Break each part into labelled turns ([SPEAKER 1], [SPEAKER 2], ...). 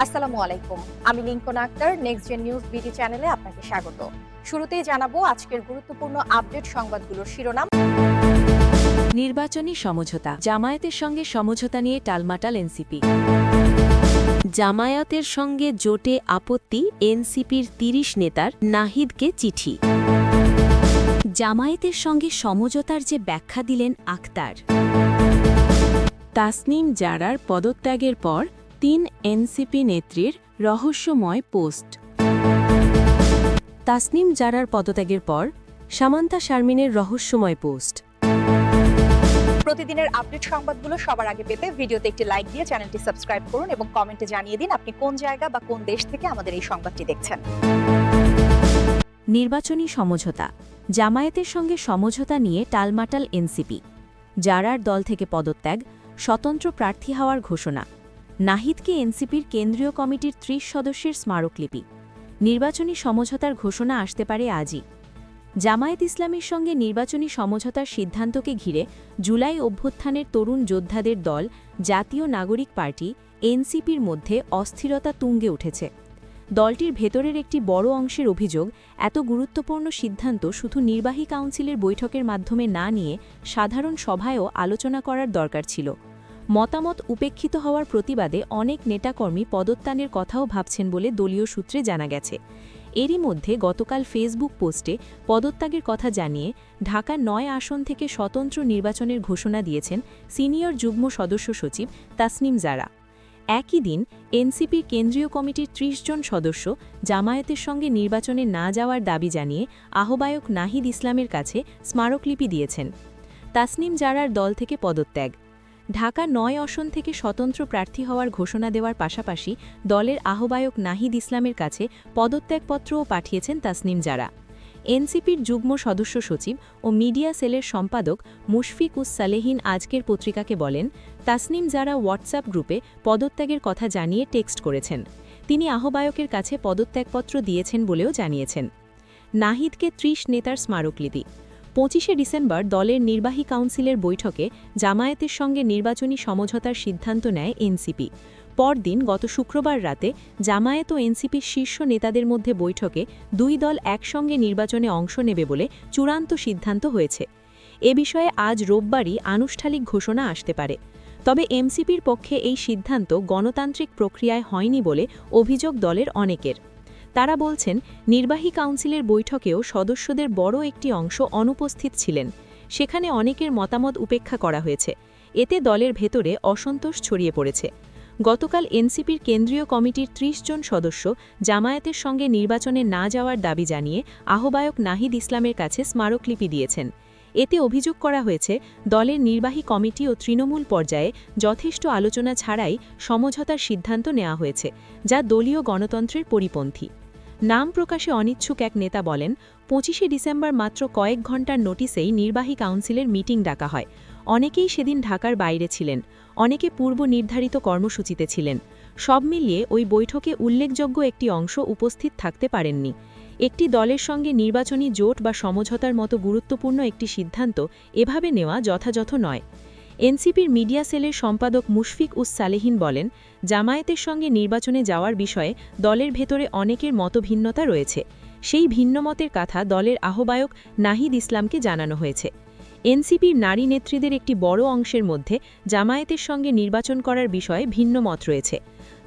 [SPEAKER 1] আসসালামু আলাইকুম। আমি Lincoln Akter, next gen news BD চ্যানেলে আপনাকে স্বাগত। শুরুতেই জানাবো আজকের গুরুত্বপূর্ণ আপডেট সংবাদগুলোর শিরোনাম।
[SPEAKER 2] নির্বাচনী সমঝোতা, জামায়াতের সঙ্গে সমঝোতা নিয়ে টালমাটাল এনসিপি। জামায়াতের সঙ্গে জোটে আপত্তি, এনসিপির ৩০ নেতার নাহিদকে চিঠি। জামায়াতের সঙ্গে সমঝোতার যে ব্যাখ্যা দিলেন আক্তার। তাসনিম জারার পদত্যাগের পর ৩ এনসিপি নেত্রীর রহস্যময় পোস্ট। তাসনিম জারার পদত্যাগের পর সামান্তা শারমিনের রহস্যময় পোস্ট।
[SPEAKER 1] প্রতিদিনের আপডেট সংবাদগুলো সবার আগে পেতে ভিডিওতে একটি লাইক দিয়ে চ্যানেলটি সাবস্ক্রাইব করুন এবং কমেন্টে জানিয়ে দিন আপনি কোন জায়গা বা কোন দেশ থেকে আমাদের এই সংবাদটি দেখছেন।
[SPEAKER 2] নির্বাচনী সমঝোতা, জামায়াতের সঙ্গে সমঝোতা নিয়ে টালমাটাল এনসিপি। জারার দল থেকে পদত্যাগ, স্বতন্ত্র প্রার্থী হওয়ার ঘোষণা। নাহিদকে এনসিপির কেন্দ্রীয় কমিটির ৩০ সদস্যের স্মারকলিপি। নির্বাচনী সমঝোতার ঘোষণা আসতে পারে আজই। জামায়াত ইসলামীর সঙ্গে নির্বাচনী সমঝোতার সিদ্ধান্তকে ঘিরে জুলাই অভ্যুত্থানের তরুণ যোদ্ধাদের দল জাতীয় নাগরিক পার্টি এনসিপির মধ্যে অস্থিরতা তুঙ্গে উঠেছে। দলটির ভেতরের একটি বড় অংশের অভিযোগ, এত গুরুত্বপূর্ণ সিদ্ধান্ত শুধু নির্বাহী কাউন্সিলের বৈঠকের মাধ্যমে না নিয়ে সাধারণ সভায়ও আলোচনা করার দরকার ছিল। মতামত উপেক্ষিত হওয়ার প্রতিবাদে অনেক নেতাকর্মী পদত্যাগের কথাও ভাবছেন বলে দলীয় সূত্রে জানা গেছে। এরই মধ্যে গতকাল ফেসবুক পোস্টে পদত্যাগের কথা জানিয়ে ঢাকা ৯ আসন থেকে স্বতন্ত্র নির্বাচনের ঘোষণা দিয়েছেন সিনিয়র যুগ্ম সদস্য সচিব তাসনিম জারা। একই দিন এনসিপির কেন্দ্রীয় কমিটির ৩০ জন সদস্য জামায়াতের সঙ্গে নির্বাচনে না যাওয়ার দাবি জানিয়ে আহ্বায়ক নাহিদ ইসলামের কাছে স্মারকলিপি দিয়েছেন। তাসনিম জারার দল থেকে পদত্যাগ, ঢাকা ৯ আসন থেকে স্বতন্ত্র প্রার্থী হওয়ার ঘোষণা দেওয়ার পাশাপাশি দলের আহ্বায়ক নাহিদ ইসলামের কাছে পদত্যাগপত্রও পাঠিয়েছেন তাসনিম জারা। এনসিপির যুগ্ম সদস্য সচিব ও মিডিয়া সেলের সম্পাদক মুশফিক উস সালেহিন আজকের পত্রিকাকে বলেন, তাসনিম জারা হোয়াটসঅ্যাপ গ্রুপে পদত্যাগের কথা জানিয়ে টেক্সট করেছেন। তিনি আহ্বায়কের কাছে পদত্যাগপত্র দিয়েছেন বলেও জানিয়েছেন। নাহিদকে ৩০ নেতার স্মারকলিপি। ২৫শে ডিসেম্বর দলের নির্বাহী কাউন্সিলের বৈঠকে জামায়াতের সঙ্গে নির্বাচনী সমঝোতার সিদ্ধান্ত নেয় এনসিপি। পরদিন গত শুক্রবার রাতে জামায়াত ও এনসিপির শীর্ষ নেতাদের মধ্যে বৈঠকে দুই দল একসঙ্গে নির্বাচনে অংশ নেবে বলে চূড়ান্ত সিদ্ধান্ত হয়েছে। এ বিষয়ে আজ রোববারই আনুষ্ঠানিক ঘোষণা আসতে পারে। তবে এনসিপির পক্ষে এই সিদ্ধান্ত গণতান্ত্রিক প্রক্রিয়ায় হয়নি বলে অভিযোগ দলের অনেকের। তারা বলছেন, নির্বাহী কাউন্সিলের বৈঠকেও সদস্যদের বড় একটি অংশ অনুপস্থিত ছিলেন। সেখানে অনেকের মতামত উপেক্ষা করা হয়েছে। এতে দলের ভেতরে অসন্তোষ ছড়িয়ে পড়েছে। গতকাল এনসিপির কেন্দ্রীয় কমিটির ৩০ জন সদস্য জামায়াতের সঙ্গে নির্বাচনে না যাওয়ার দাবি জানিয়ে আহ্বায়ক নাহিদ ইসলামের কাছে স্মারকলিপি দিয়েছেন। এতে অভিযোগ করা হয়েছে, দলের নির্বাহী কমিটি ও তৃণমূল পর্যায়ে যথেষ্ট আলোচনা ছাড়াই সমঝোতার সিদ্ধান্ত নেওয়া হয়েছে, যা দলীয় গণতন্ত্রের পরিপন্থী। নাম প্রকাশে অনিচ্ছুক এক নেতা বলেন, ২৫শে ডিসেম্বর মাত্র কয়েক ঘণ্টার নোটিসেই নির্বাহী কাউন্সিলের মিটিং ডাকা হয়। অনেকেই সেদিন ঢাকার বাইরে ছিলেন, অনেকে পূর্ব নির্ধারিত কর্মসূচিতে ছিলেন। সব মিলিয়ে ওই বৈঠকে উল্লেখযোগ্য একটি অংশ উপস্থিত থাকতে পারেননি। একটি দলের সঙ্গে নির্বাচনী জোট বা সমঝোতার মতো গুরুত্বপূর্ণ একটি সিদ্ধান্ত এভাবে নেওয়া যথাযথ নয়। এনসিপির মিডিয়া সেলের সম্পাদক মুশফিক উস সালেহিন বলেন, জামায়াতের সঙ্গে নির্বাচনে যাওয়ার বিষয়ে দলের ভেতরে অনেকের মতভিন্নতা রয়েছে। সেই ভিন্নমতের কথা দলের আহ্বায়ক নাহিদ ইসলামকে জানানো হয়েছে। এনসিপির নারী নেত্রীদের একটি বড় অংশের মধ্যে জামায়াতের সঙ্গে নির্বাচন করার বিষয়ে ভিন্ন মত রয়েছে।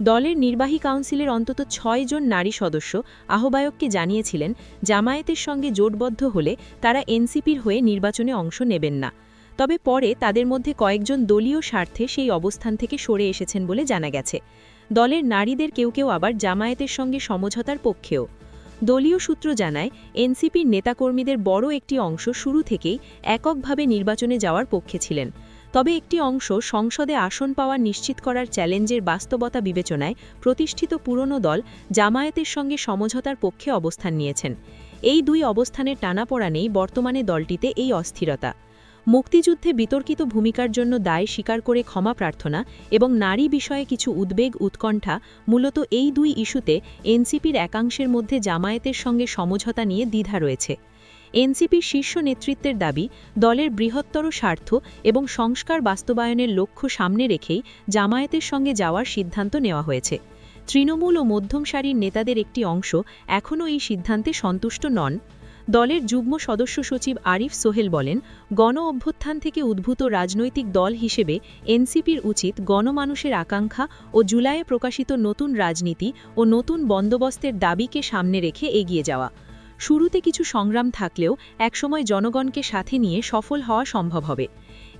[SPEAKER 2] দলের নির্বাহী কাউন্সিলের অন্তত ৬ জন নারী সদস্য আহ্বায়ককে জানিয়েছিলেন, জামায়াতের সঙ্গে জোটবদ্ধ হলে তারা এনসিপির হয়ে নির্বাচনে অংশ নেবেন না। তবে পরে তাদের মধ্যে কয়েকজন দলীয় স্বার্থে সেই অবস্থান থেকে সরে এসেছেন বলে জানা গেছে। দলের নারীদের কেউ কেউ আবার জামায়াতের সঙ্গে সমঝোতার পক্ষেও। দলীয় সূত্র জানায়, এনসিপির নেতাকর্মীদের বড় একটি অংশ শুরু থেকেই এককভাবে নির্বাচনে যাওয়ার পক্ষে ছিলেন। তবে একটি অংশ সংসদে আসন পাওয়া নিশ্চিত করার চ্যালেঞ্জের বাস্তবতা বিবেচনায় প্রতিষ্ঠিত পুরনো দল জামায়াতের সঙ্গে সমঝোতার পক্ষে অবস্থান নিয়েছেন। এই দুই অবস্থানের টানাপোড়েনেই বর্তমানে দলটিতে এই অস্থিরতা। মুক্তিযুদ্ধে বিতর্কিত ভূমিকার জন্য দায় স্বীকার করে ক্ষমা প্রার্থনা এবং নারী বিষয়ে কিছু উদ্বেগ উৎকণ্ঠা, মূলত এই দুই ইস্যুতে এনসিপির একাংশের মধ্যে জামায়াতের সঙ্গে সমঝোতা নিয়ে দ্বিধা রয়েছে। এনসিপির শীর্ষ নেতৃত্বের দাবি, দলের বৃহত্তর স্বার্থ এবং সংস্কার বাস্তবায়নের লক্ষ্য সামনে রেখেই জামায়াতের সঙ্গে যাওয়ার সিদ্ধান্ত নেওয়া হয়েছে। তৃণমূল ও মধ্যম সারির নেতাদের একটি অংশ এখনও এই সিদ্ধান্তে সন্তুষ্ট নন। দলের যুগ্ম সদস্য সচিব আরিফ সোহেল বলেন, গণ অভ্যুত্থান থেকে উদ্ভূত রাজনৈতিক দল হিসেবে এনসিপির উচিত গণমানুষের আকাঙ্ক্ষা ও জুলাইয়ে প্রকাশিত নতুন রাজনীতি ও নতুন বন্দোবস্তের দাবিকে সামনে রেখে এগিয়ে যাওয়া। শুরুতে কিছু সংগ্রাম থাকলেও একসময় জনগণকে সাথে নিয়ে সফল হওয়া সম্ভব হবে।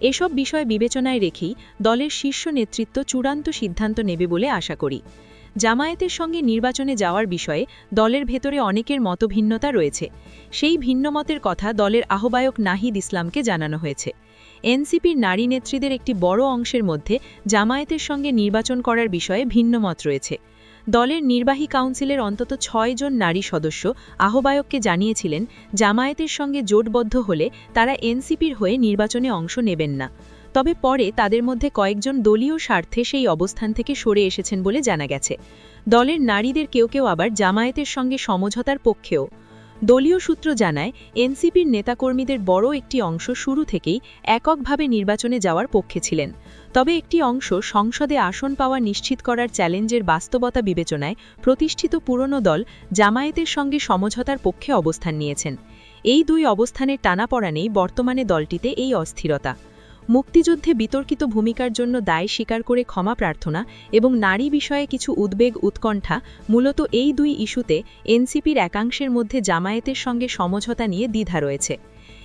[SPEAKER 2] এসব বিষয় বিবেচনায় রেখেই দলের শীর্ষ নেতৃত্ব চূড়ান্ত সিদ্ধান্ত নেবে বলে আশা করি। জামায়াতের সঙ্গে নির্বাচনে যাওয়ার বিষয়ে দলের ভেতরে অনেকের মতভিন্নতা রয়েছে। সেই ভিন্নমতের কথা দলের আহ্বায়ক নাহিদ ইসলামকে জানানো হয়েছে। এনসিপির নারী নেত্রীদের একটি বড় অংশের মধ্যে জামায়াতের সঙ্গে নির্বাচন করার বিষয়ে ভিন্নমত রয়েছে। দলের নির্বাহী কাউন্সিলের অন্তত ৬ জন নারী সদস্য আহ্বায়ককে জানিয়েছিলেন, জামায়াতের সঙ্গে জোটবদ্ধ হলে তারা এনসিপির হয়ে নির্বাচনে অংশ নেবেন না। তবে পরে তাদের মধ্যে কয়েকজন দলীয় স্বার্থে সেই অবস্থান থেকে সরে এসেছেন বলে জানা গেছে। দলের নারীদের কেউ কেউ আবার জামায়াতের সঙ্গে সমঝোতার পক্ষেও। দলীয় সূত্র জানায়, এনসিপির নেতাকর্মীদের বড় একটি অংশ শুরু থেকেই এককভাবে নির্বাচনে যাওয়ার পক্ষে ছিলেন। তবে একটি অংশ সংসদে আসন পাওয়া নিশ্চিত করার চ্যালেঞ্জের বাস্তবতা বিবেচনায় প্রতিষ্ঠিত পুরনো দল জামায়াতের সঙ্গে সমঝোতার পক্ষে অবস্থান নিয়েছেন। এই দুই অবস্থানের টানাপড়েনেই বর্তমানে দলটিতে এই অস্থিরতা। মুক্তিযুদ্ধে বিতর্কিত ভূমিকার জন্য দায় স্বীকার করে ক্ষমা প্রার্থনা এবং নারী বিষয়ে কিছু উদ্বেগ উৎকণ্ঠা, মূলত এই দুই ইস্যুতে এনসিপির একাংশের মধ্যে জামায়াতের সঙ্গে সমঝোতা নিয়ে দ্বিধা রয়েছে।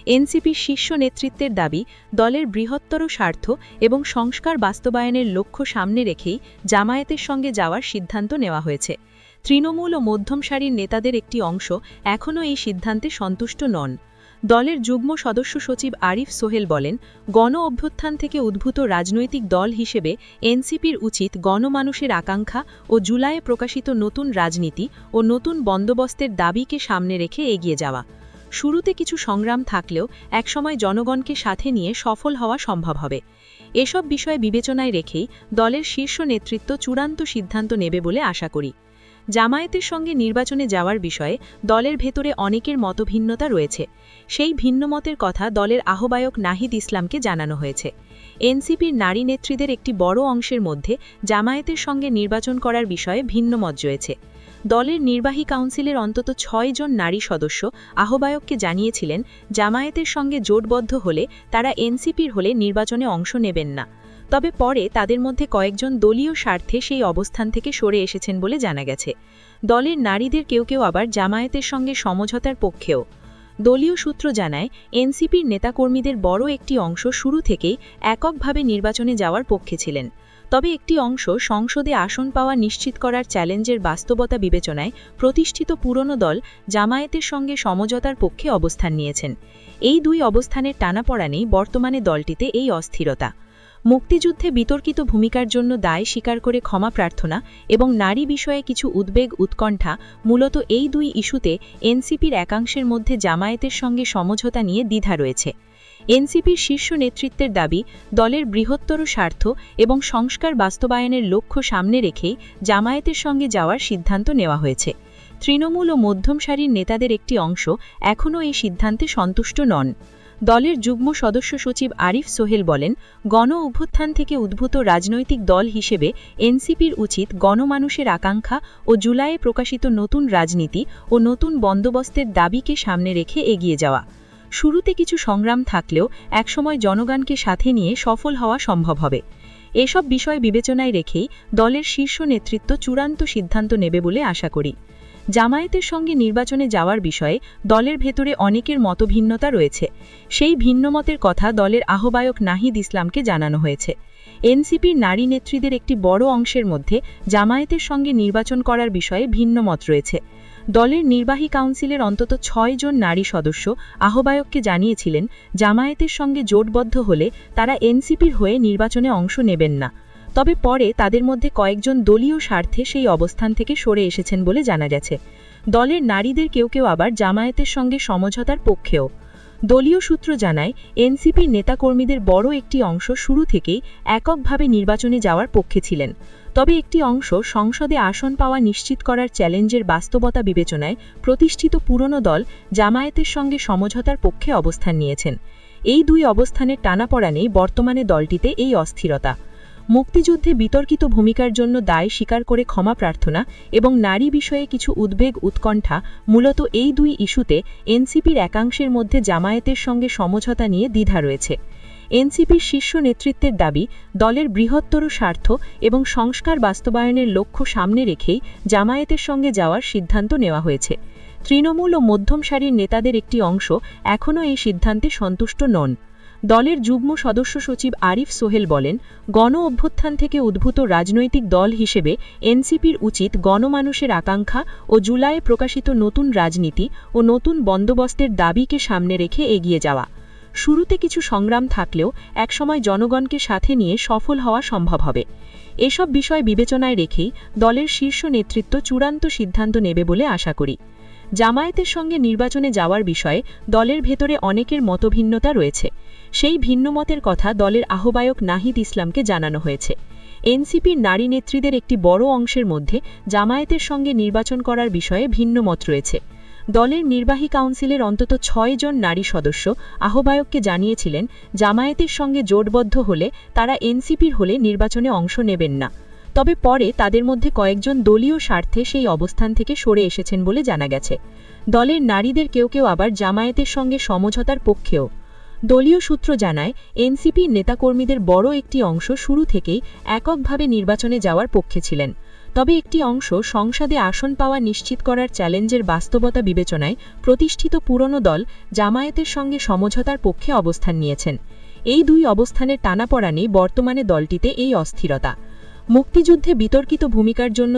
[SPEAKER 2] এনসিপির শীর্ষ নেতৃত্বের দাবি, দলের বৃহত্তর স্বার্থ এবং সংস্কার বাস্তবায়নের লক্ষ্য সামনে রেখেই জামায়াতের সঙ্গে যাওয়ার সিদ্ধান্ত নেওয়া হয়েছে। তৃণমূল ও মধ্যম সারির নেতাদের একটি অংশ এখনও এই সিদ্ধান্তে সন্তুষ্ট নন। দলের যুগ্ম সদস্য সচিব আরিফ সোহেল বলেন, গণ অভ্যুত্থান থেকে উদ্ভূত রাজনৈতিক দল হিসেবে এনসিপির উচিত গণমানুষের আকাঙ্ক্ষা ও জুলাইয়ে প্রকাশিত নতুন রাজনীতি ও নতুন বন্দোবস্তের দাবিকে সামনে রেখে এগিয়ে যাওয়া। শুরুতে কিছু সংগ্রাম থাকলেও একসময় জনগণকে সাথে নিয়ে সফল হওয়া সম্ভব হবে। এসব বিষয় বিবেচনায় রেখেই দলের শীর্ষ নেতৃত্ব চূড়ান্ত সিদ্ধান্ত নেবে বলে আশা করি। জামায়াতের সঙ্গে নির্বাচনে যাওয়ার বিষয়ে দলের ভেতরে অনেকের মতভিন্নতা রয়েছে। সেই ভিন্নমতের কথা দলের আহ্বায়ক নাহিদ ইসলামকে জানানো হয়েছে। এনসিপির নারী নেত্রীদের একটি বড় অংশের মধ্যে জামায়াতের সঙ্গে নির্বাচন করার বিষয়ে ভিন্নমত রয়েছে। দলের নির্বাহী কাউন্সিলের অন্তত ৬ জন নারী সদস্য আহ্বায়ককে জানিয়েছিলেন, জামায়াতের সঙ্গে জোটবদ্ধ হলে তারা এনসিপির হলে নির্বাচনে অংশ নেবেন না। তবে পরে তাদের মধ্যে কয়েকজন দলীয় স্বার্থে সেই অবস্থান থেকে সরে এসেছেন বলে জানা গেছে। দলের নারীদের কেউ কেউ আবার জামায়াতের সঙ্গে সমঝোতার পক্ষেও। দলীয় সূত্র জানায়, এনসিপির নেতাকর্মীদের বড় একটি অংশ শুরু থেকেই এককভাবে নির্বাচনে যাওয়ার পক্ষে ছিলেন। তবে একটি অংশ সংসদে আসন পাওয়া নিশ্চিত করার চ্যালেঞ্জের বাস্তবতা বিবেচনায় প্রতিষ্ঠিত পুরনো দল জামায়াতের সঙ্গে সমঝোতার পক্ষে অবস্থান নিয়েছেন। এই দুই অবস্থানের টানাপড়েনেই বর্তমানে দলটিতে এই অস্থিরতা। মুক্তিযুদ্ধে বিতর্কিত ভূমিকার জন্য দায় স্বীকার করে ক্ষমা প্রার্থনা এবং নারী বিষয়ে কিছু উদ্বেগ উৎকণ্ঠা, মূলত এই দুই ইস্যুতে এনসিপির একাংশের মধ্যে জামায়াতের সঙ্গে সমঝোতা নিয়ে দ্বিধা রয়েছে। এনসিপির শীর্ষ নেতৃত্বের দাবি, দলের বৃহত্তর স্বার্থ এবং সংস্কার বাস্তবায়নের লক্ষ্য সামনে রেখেই জামায়াতের সঙ্গে যাওয়ার সিদ্ধান্ত নেওয়া হয়েছে। তৃণমূল ও মধ্যম সারির নেতাদের একটি অংশ এখনও এই সিদ্ধান্তে সন্তুষ্ট নন। দলের যুগ্ম সদস্য সচিব আরিফ সোহেল বলেন, গণ অভ্যুত্থান থেকে উদ্ভূত রাজনৈতিক দল হিসেবে এনসিপির উচিত গণমানুষের আকাঙ্ক্ষা ও জুলাইয়ে প্রকাশিত নতুন রাজনীতি ও নতুন বন্দোবস্তের দাবিকে সামনে রেখে এগিয়ে যাওয়া। শুরুতে কিছু সংগ্রাম থাকলেও একসময় জনগণকে সাথে নিয়ে সফল হওয়া সম্ভব হবে। এসব বিষয় বিবেচনায় রেখেই দলের শীর্ষ নেতৃত্ব চূড়ান্ত সিদ্ধান্ত নেবে বলে আশা করি। জামায়াতের সঙ্গে নির্বাচনে যাওয়ার বিষয়ে দলের ভেতরে অনেকের মতভিন্নতা রয়েছে। সেই ভিন্নমতের কথা দলের আহ্বায়ক নাহিদ ইসলামকে জানানো হয়েছে। এনসিপির নারী নেত্রীদের একটি বড় অংশের মধ্যে জামায়াতের সঙ্গে নির্বাচন করার বিষয়ে ভিন্নমত রয়েছে। দলের নির্বাহী কাউন্সিলের অন্তত ৬ জন নারী সদস্য আহ্বায়ককে জানিয়েছিলেন, জামায়াতের সঙ্গে জোটবদ্ধ হলে তারা এনসিপির হয়ে নির্বাচনে অংশ নেবেন না। তবে পরে তাদের মধ্যে কয়েকজন দলীয় স্বার্থে সেই অবস্থান থেকে সরে এসেছেন বলে জানা গেছে। দলের নারীদের কেউ কেউ আবার জামায়াতের সঙ্গে সমঝোতার পক্ষেও। দলীয় সূত্র জানায়, এনসিপির নেতাকর্মীদের বড় একটি অংশ শুরু থেকেই এককভাবে নির্বাচনে যাওয়ার পক্ষে ছিলেন। তবে একটি অংশ সংসদে আসন পাওয়া নিশ্চিত করার চ্যালেঞ্জের বাস্তবতা বিবেচনায় প্রতিষ্ঠিত পুরনো দল জামায়াতের সঙ্গে সমঝোতার পক্ষে অবস্থান নিয়েছেন। এই দুই অবস্থানের টানাপড়েনেই বর্তমানে দলটিতে এই অস্থিরতা।
[SPEAKER 3] মুক্তিযুদ্ধে বিতর্কিত ভূমিকার জন্য দায় স্বীকার করে ক্ষমা প্রার্থনা এবং নারী বিষয়ে কিছু উদ্বেগ উৎকণ্ঠা, মূলত এই দুই ইস্যুতে এনসিপির একাংশের মধ্যে জামায়াতের সঙ্গে সমঝোতা নিয়ে দ্বিধা রয়েছে। এনসিপির শীর্ষ নেতৃত্বের দাবি, দলের বৃহত্তর স্বার্থ এবং সংস্কার বাস্তবায়নের লক্ষ্য সামনে রেখেই জামায়াতের সঙ্গে যাওয়ার সিদ্ধান্ত নেওয়া হয়েছে। তৃণমূল ও মধ্যম সারির নেতাদের একটি অংশ এখনও এই সিদ্ধান্তে সন্তুষ্ট নন। দলের যুগ্ম সদস্য সচিব আরিফ সোহেল বলেন, গণ অভ্যুত্থান থেকে উদ্ভূত রাজনৈতিক দল হিসেবে এনসিপির উচিত গণমানুষের আকাঙ্ক্ষা ও জুলাইয়ে প্রকাশিত নতুন রাজনীতি ও নতুন বন্দোবস্তের দাবিকে সামনে রেখে এগিয়ে যাওয়া। শুরুতে কিছু সংগ্রাম থাকলেও একসময় জনগণকে সাথে নিয়ে সফল হওয়া সম্ভব হবে। এসব বিষয় বিবেচনায় রেখেই দলের শীর্ষ নেতৃত্ব চূড়ান্ত সিদ্ধান্ত নেবে বলে আশা করি। জামায়াতের সঙ্গে নির্বাচনে যাওয়ার বিষয়ে দলের ভেতরে অনেকের মতভিন্নতা রয়েছে। সেই ভিন্নমতের কথা দলের আহ্বায়ক নাহিদ ইসলামকে জানানো হয়েছে। এনসিপির নারী নেত্রীদের একটি বড় অংশের মধ্যে জামায়াতের সঙ্গে নির্বাচন করার বিষয়ে ভিন্ন মত রয়েছে। দলের নির্বাহী কাউন্সিলের অন্তত ৬ জন নারী সদস্য আহ্বায়ককে জানিয়েছিলেন, জামায়াতের সঙ্গে জোটবদ্ধ হলে তারা এনসিপির হলে নির্বাচনে অংশ নেবেন না। তবে পরে তাদের মধ্যে কয়েকজন দলীয় স্বার্থে সেই অবস্থান থেকে সরে এসেছেন বলে জানা গেছে। দলের নারীদের কেউ কেউ আবার জামায়াতের সঙ্গে সমঝোতার পক্ষেও। দলীয় সূত্র জানায়, এনসিপির নেতাকর্মীদের বড় একটি অংশ শুরু থেকেই এককভাবে নির্বাচনে যাওয়ার পক্ষে ছিলেন। তবে একটি অংশ সংসদে আসন পাওয়া নিশ্চিত করার চ্যালেঞ্জের বাস্তবতা বিবেচনায় প্রতিষ্ঠিত পুরনো দল জামায়াতের সঙ্গে সমঝোতার পক্ষে অবস্থান নিয়েছেন। এই দুই অবস্থানের টানাপড়ানেই বর্তমানে দলটিতে এই অস্থিরতা। মুক্তিযুদ্ধে বিতর্কিত ভূমিকার জন্য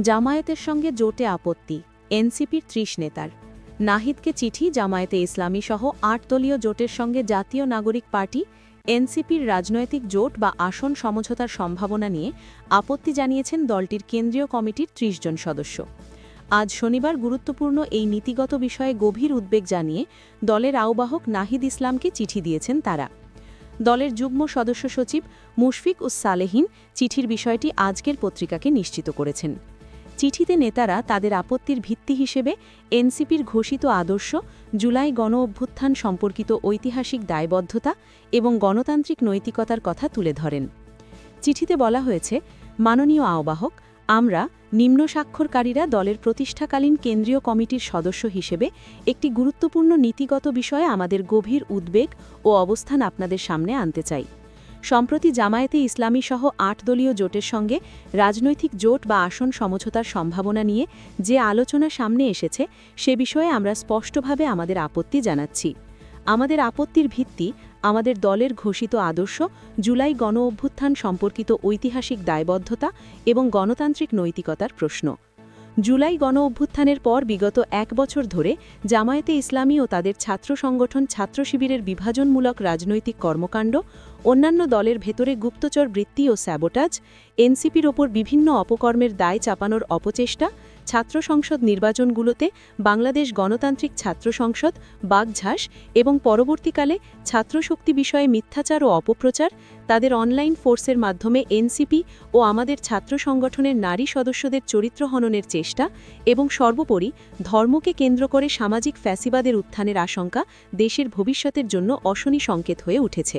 [SPEAKER 2] জামায়াতের সঙ্গে জোটে আপত্তি, এনসিপির ৩০ নেতার। নাহিদকে চিঠি জামায়াতে ইসলামী সহ ৮ দলীয় জোটের সঙ্গে জাতীয় নাগরিক পার্টি এনসিপির রাজনৈতিক জোট বা আসন সমঝোতার সম্ভাবনা নিয়ে আপত্তি জানিয়েছেন দলটির কেন্দ্রীয় কমিটির ৩০ জন সদস্য। আজ শনিবার গুরুত্বপূর্ণ এই নীতিগত বিষয়ে গভীর উদ্বেগ জানিয়ে দলের আহ্বায়ক নাহিদ ইসলামকে চিঠি দিয়েছেন তারা। দলের যুগ্ম সদস্য সচিব মুশফিক উস সালেহিন চিঠির বিষয়টি আজকের পত্রিকাকে নিশ্চিত করেছেন। চিঠিতে নেতারা তাদের আপত্তির ভিত্তি হিসেবে এনসিপির ঘোষিত আদর্শ, জুলাই গণ অভ্যুত্থান সম্পর্কিত ঐতিহাসিক দায়বদ্ধতা এবং গণতান্ত্রিক নৈতিকতার কথা তুলে ধরেন। চিঠিতে বলা হয়েছে, মাননীয় আহ্বায়ক, আমরা নিম্ন স্বাক্ষরকারীরা দলের প্রতিষ্ঠাকালীন কেন্দ্রীয় কমিটির সদস্য হিসেবে একটি গুরুত্বপূর্ণ নীতিগত বিষয়ে আমাদের গভীর উদ্বেগ ও অবস্থান আপনাদের সামনে আনতে চাই। সম্প্রতি জামায়াতে ইসলামী সহ ৮ দলীয় জোটের সঙ্গে রাজনৈতিক জোট বা আসন সমঝোতার সম্ভাবনা নিয়ে যে আলোচনা সামনে এসেছে সে বিষয়ে আমরা স্পষ্টভাবে আমাদের আপত্তি জানাচ্ছি। আমাদের আপত্তির ভিত্তি আমাদের দলের ঘোষিত আদর্শ, জুলাই গণ অভ্যুত্থান সম্পর্কিত ঐতিহাসিক দায়বদ্ধতা এবং গণতান্ত্রিক নৈতিকতার প্রশ্ন। জুলাই গণ অভ্যুত্থানের পর বিগত ১ বছর ধরে জামায়াতে ইসলামী ও তাদের ছাত্র সংগঠন ছাত্র শিবিরের বিভাজনমূলক রাজনৈতিক কর্মকাণ্ড, অন্যান্য দলের ভেতরে গুপ্তচর বৃত্তি ও স্যাবোটাজ, এনসিপির ওপর বিভিন্ন অপকর্মের দায় চাপানোর অপচেষ্টা, ছাত্র সংসদ নির্বাচনগুলোতে বাংলাদেশ গণতান্ত্রিক ছাত্র সংসদ, বাগঝাস এবং পরবর্তীকালে ছাত্রশক্তি বিষয়ে মিথ্যাচার ও অপপ্রচার, তাদের অনলাইন ফোর্সের মাধ্যমে এনসিপি ও আমাদের ছাত্র সংগঠনের নারী সদস্যদের চরিত্র হননের চেষ্টা এবং সর্বোপরি ধর্মকে কেন্দ্র করে সামাজিক ফ্যাসিবাদের উত্থানের আশঙ্কা দেশের ভবিষ্যতের জন্য অশনি সংকেত হয়ে উঠেছে।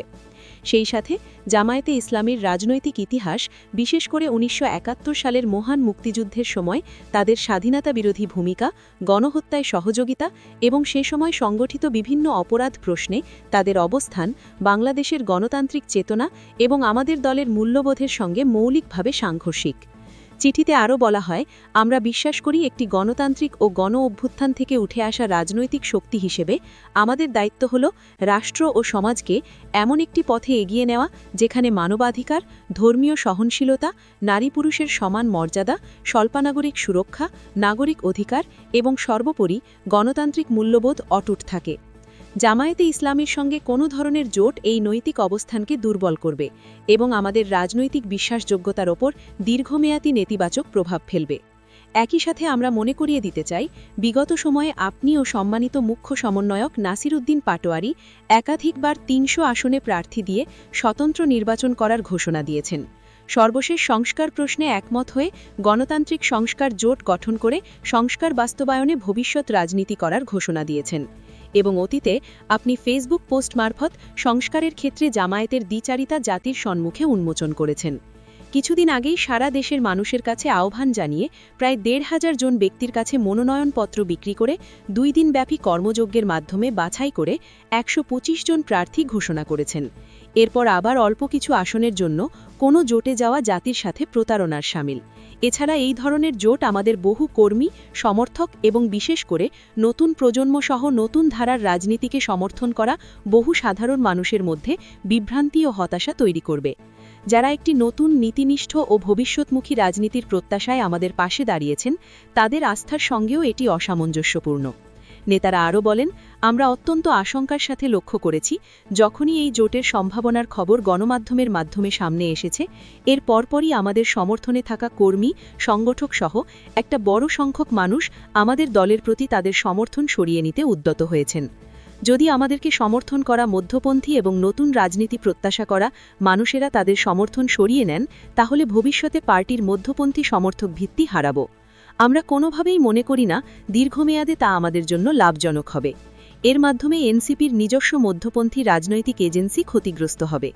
[SPEAKER 2] সেই সাথে জামায়াতে ইসলামীর রাজনৈতিক ইতিহাস, বিশেষ করে ১৯৭১ সালের মহান মুক্তিযুদ্ধের সময় তাদের স্বাধীনতা বিরোধী ভূমিকা, গণহত্যায় সহযোগিতা এবং সে সময় সংগঠিত বিভিন্ন অপরাধ প্রশ্নে তাদের অবস্থান বাংলাদেশের গণতান্ত্রিক চেতনা এবং আমাদের দলের মূল্যবোধের সঙ্গে মৌলিকভাবে সাংঘর্ষিক। চিঠিতে আরও বলা হয়, আমরা বিশ্বাস করি একটি গণতান্ত্রিক ও গণ অভ্যুত্থান থেকে উঠে আসা রাজনৈতিক শক্তি হিসেবে আমাদের দায়িত্ব হল রাষ্ট্র ও সমাজকে এমন একটি পথে এগিয়ে নেওয়া যেখানে মানবাধিকার, ধর্মীয় সহনশীলতা, নারী পুরুষের সমান মর্যাদা, স্বল্পনাগরিক সুরক্ষা, নাগরিক অধিকার এবং সর্বোপরি গণতান্ত্রিক মূল্যবোধ অটুট থাকে। জামায়াতে ইসলামীর সঙ্গে কোনো ধরনের জোট এই নৈতিক অবস্থানকে দুর্বল করবে এবং আমাদের রাজনৈতিক বিশ্বাসযোগ্যতার ওপর দীর্ঘমেয়াদী নেতিবাচক প্রভাব ফেলবে। একই সাথে আমরা মনে করিয়ে দিতে চাই, বিগত সময়ে আপনি ও সম্মানিত মুখ্য সমন্বয়ক নাসির উদ্দিন পাটোয়ারি একাধিকবার ৩০০ আসনে প্রার্থী দিয়ে স্বতন্ত্র নির্বাচন করার ঘোষণা দিয়েছেন। সর্বশেষ সংস্কার প্রশ্নে একমত হয়ে গণতান্ত্রিক সংস্কার জোট গঠন করে সংস্কার বাস্তবায়নে ভবিষ্যৎ রাজনীতি করার ঘোষণা দিয়েছেন। এবং অতীতে আপনি ফেসবুক পোস্ট মারফত সংস্কারের ক্ষেত্রে জামায়াতের দ্বিচারিতা জাতির সম্মুখে উন্মোচন করেছেন। কিছুদিন আগেই সারা দেশের মানুষের কাছে আহ্বান জানিয়ে প্রায় ১৫০০ জন ব্যক্তির কাছে মনোনয়নপত্র বিক্রি করে ২ দিনব্যাপী কর্মযজ্ঞের মাধ্যমে বাছাই করে ১২৫ জন প্রার্থী ঘোষণা করেছেন। এরপর আবার অল্প কিছু আসনের জন্য কোনো জোটে যাওয়া জাতির সাথে প্রতারণার শামিল। এছাড়া এই ধরনের জোট আমাদের বহু কর্মী, সমর্থক এবং বিশেষ করে নতুন প্রজন্মসহ নতুন ধারার রাজনীতিকে সমর্থন করা বহু সাধারণ মানুষের মধ্যে বিভ্রান্তি ও হতাশা তৈরি করবে। যারা একটি নতুন নীতিনিষ্ঠ ও ভবিষ্যৎমুখী রাজনীতির প্রত্যাশায় আমাদের পাশে দাঁড়িয়েছেন, তাদের আস্থার সঙ্গেও এটি অসামঞ্জস্যপূর্ণ। নেতারা আরও বলেন, আমরা অত্যন্ত আশঙ্কার সাথে লক্ষ্য করেছি, যখনই এই জোটের সম্ভাবনার খবর গণমাধ্যমের মাধ্যমে সামনে এসেছে, এর পরপরই আমাদের সমর্থনে থাকা কর্মী, সংগঠক সহ একটা বড় সংখ্যক মানুষ আমাদের দলের প্রতি তাদের সমর্থন সরিয়ে নিতে উদ্যত হয়েছেন। যদি আমাদেরকে সমর্থন করা মধ্যপন্থী এবং নতুন রাজনীতি প্রত্যাশা করা মানুষেরা তাদের সমর্থন সরিয়ে নেন, তাহলে ভবিষ্যতে পার্টির মধ্যপন্থী সমর্থক ভিত্তি হারাব। আমরা কোনোভাবেই মনে করি না দীর্ঘমেয়াদে তা আমাদের জন্য লাভজনক হবে। এর মাধ্যমে এনসিপির নিজস্ব মধ্যপন্থী রাজনৈতিক এজেন্সি ক্ষতিগ্রস্ত হবে।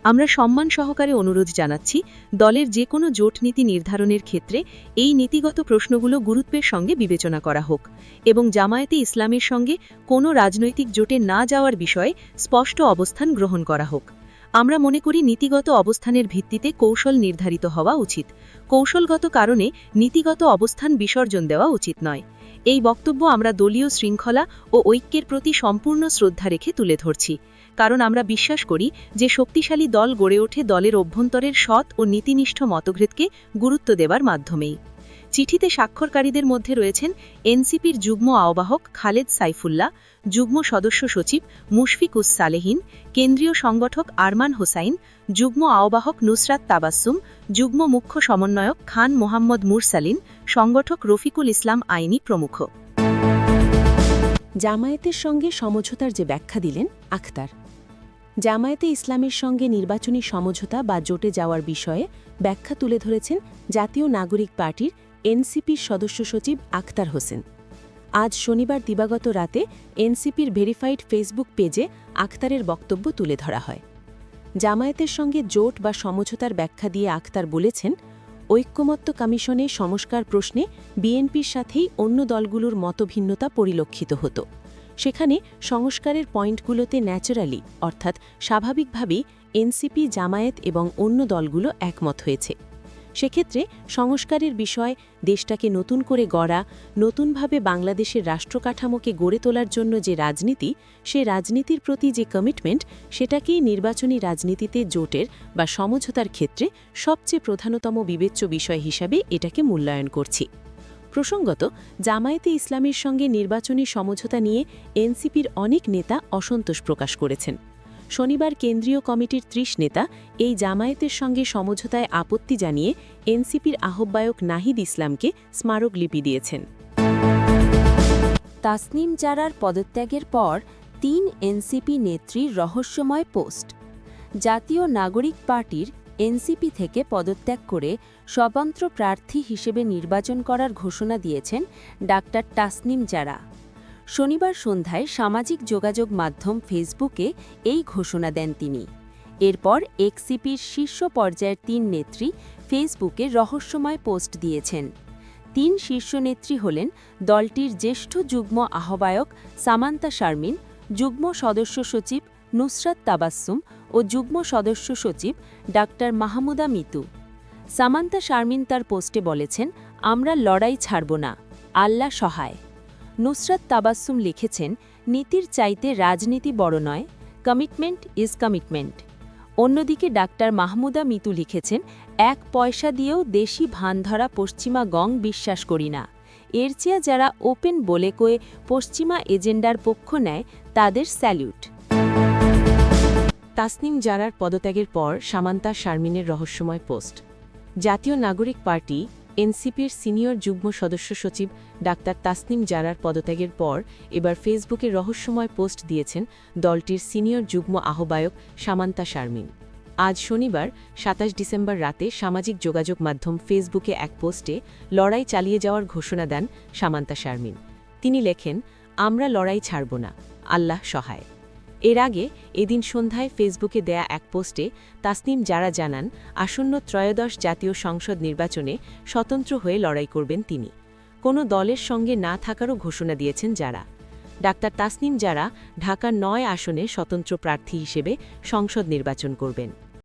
[SPEAKER 2] আমরা সম্মান সহকারে অনুরোধ জানাচ্ছি, দলের যে কোনো জোট নীতি নির্ধারণের ক্ষেত্রে এই নীতিগত প্রশ্নগুলো গুরুত্বের সঙ্গে বিবেচনা করা হোক এবং জামায়াতে ইসলামের সঙ্গে কোনো রাজনৈতিক জোটে না যাওয়ার বিষয়ে স্পষ্ট অবস্থান গ্রহণ করা হোক। আমরা মনে করি নীতিগত অবস্থানের ভিত্তিতে কৌশল নির্ধারিত হওয়া উচিত। কৌশলগত কারণে নীতিগত অবস্থান বিসর্জন দেওয়া উচিত নয়। এই বক্তব্য আমরা দলীয় শৃঙ্খলা ও ঐক্যের প্রতি সম্পূর্ণ শ্রদ্ধা রেখে তুলে ধরছি, কারণ আমরা বিশ্বাস করি যে শক্তিশালী দল গড়ে ওঠে দলের অভ্যন্তরের সৎ ও নীতিনিষ্ঠ মতভেদকে গুরুত্ব দেওয়ার মাধ্যমেই। চিঠিতে স্বাক্ষরকারীদের মধ্যে রয়েছেন এনসিপির যুগ্ম আহ্বায়ক খালেদ সাইফুল্লাহ, যুগ্ম সদস্য সচিব মুশফিকুস সালেহিন, কেন্দ্রীয় সংগঠক আরমান হোসাইন, যুগ্ম আহ্বায়ক নুসরাত তাবাসসুম, যুগ্ম মুখ্য সমন্বয়ক খান মোহাম্মদ মুরসালিন, সংগঠক রফিকুল ইসলাম আইনি প্রমুখ।
[SPEAKER 4] জামায়াতের সঙ্গে সমঝোতার যে ব্যাখ্যা দিলেন আখতার। জামায়াতে ইসলামের সঙ্গে নির্বাচনী সমঝোতা বা জোটে যাওয়ার বিষয়ে ব্যাখ্যা তুলে ধরেছেন জাতীয় নাগরিক পার্টির এনসিপির সদস্য সচিব আখতার হোসেন। আজ শনিবার দিবাগত রাতে এনসিপির ভেরিফাইড ফেসবুক পেজে আখতারের বক্তব্য তুলে ধরা হয়। জামায়াতের সঙ্গে জোট বা সমঝোতার ব্যাখ্যা দিয়ে আখতার বলেছেন, ঐক্যমত্য কমিশনে সংস্কার প্রশ্নে বিএনপির সাথেই অন্য দলগুলোর মতভিন্নতা পরিলক্ষিত হতো। সেখানে সংস্কারের পয়েন্টগুলোতে ন্যাচারালি অর্থাৎ স্বাভাবিকভাবেই এনসিপি, জামায়াত এবং অন্য দলগুলো একমত হয়েছে। সেক্ষেত্রে সংস্কারের বিষয় দেশটাকে নতুন করে গড়া, নতুনভাবে বাংলাদেশের রাষ্ট্রকাঠামোকে গড়ে তোলার জন্য যে রাজনীতি, সে রাজনীতির প্রতি যে কমিটমেন্ট, সেটাকেই নির্বাচনী রাজনীতিতে জোটের বা সমঝোতার ক্ষেত্রে সবচেয়ে প্রধানতম বিবেচ্য বিষয় হিসাবে এটাকে মূল্যায়ন করছি। প্রসঙ্গত, জামায়াতে ইসলামের সঙ্গে নির্বাচনী সমঝোতা নিয়ে এনসিপির অনেক নেতা অসন্তোষ প্রকাশ করেছেন। শনিবার কেন্দ্রীয় কমিটির ৩০ নেতা এই জামায়াতের সঙ্গে সমঝোতায় আপত্তি জানিয়ে এনসিপির আহ্বায়ক নাহিদ ইসলামকে স্মারকলিপি দিয়েছেন।
[SPEAKER 2] তাসনিম জারার পদত্যাগের পর ৩ এনসিপি নেত্রীর রহস্যময় পোস্ট। জাতীয় নাগরিক পার্টির এনসিপি থেকে পদত্যাগ করে স্বতন্ত্র প্রার্থী হিসেবে নির্বাচন করার ঘোষণা দিয়েছেন ডাক্তার তাসনিম জারা। শনিবার সন্ধ্যায় সামাজিক যোগাযোগ মাধ্যম ফেসবুকে এই ঘোষণা দেন তিনি। এরপর এনসিপির শীর্ষ পর্যায়ের ৩ নেত্রী ফেসবুকে রহস্যময় পোস্ট দিয়েছেন। ৩ শীর্ষ নেত্রী হলেন দলটির জ্যেষ্ঠ যুগ্ম আহ্বায়ক সামান্তা শারমিন, যুগ্ম সদস্য সচিব নুসরাত তাবাসসুম ও যুগ্ম সদস্য সচিব ডাক্তার মাহমুদা মিতু। সামান্তা শারমিন তার পোস্টে বলেছেন, আমরা লড়াই ছাড়ব না, আল্লাহ সহায়। নুসরাত তাবাসসুম লিখেছেন, নীতির চাইতে রাজনীতি বড় নয়, কমিটমেন্ট ইজ কমিটমেন্ট। অন্যদিকে ডাক্তার মাহমুদা মিতু লিখেছেন, ১ পয়সা দিয়েও দেশি ভান ধরা পশ্চিমা গং বিশ্বাস করি না। এর চেয়ে যারা ওপেন বলে কয়ে পশ্চিমা এজেন্ডার পক্ষ নেয়, তাদের স্যালিউট।
[SPEAKER 4] তাসনিম জারার পদত্যাগের পর সামান্তা শারমিনের রহস্যময় পোস্ট। জাতীয় নাগরিক পার্টি এনসিপির সিনিয়র যুগ্ম সদস্য সচিব ডাক্তার তাসনিম জারার পদত্যাগের পর এবার ফেসবুকে রহস্যময় পোস্ট দিয়েছেন দলটির সিনিয়র যুগ্ম আহ্বায়ক সামান্তা শারমিন। আজ শনিবার ২৭ ডিসেম্বর রাতে সামাজিক যোগাযোগ মাধ্যম ফেসবুকে এক পোস্টে লড়াই চালিয়ে যাওয়ার ঘোষণা দেন সামান্তা শারমিন। তিনি লেখেন, আমরা লড়াই ছাড়ব না, আল্লাহ সহায়। এর আগে এদিন সন্ধ্যায় ফেসবুকে দেয়া এক পোস্টে তাসনিম জারা জানান আসন্ন ত্রয়োদশ জাতীয় সংসদ নির্বাচনে স্বতন্ত্র হয়ে লড়াই করবেন তিনি। কোনো দলের সঙ্গে না থাকারও ঘোষণা দিয়েছেন জারা। ডাক্তার তাসনিম জারা ঢাকা ৯ আসনে স্বতন্ত্র প্রার্থী হিসেবে সংসদ নির্বাচন করবেন।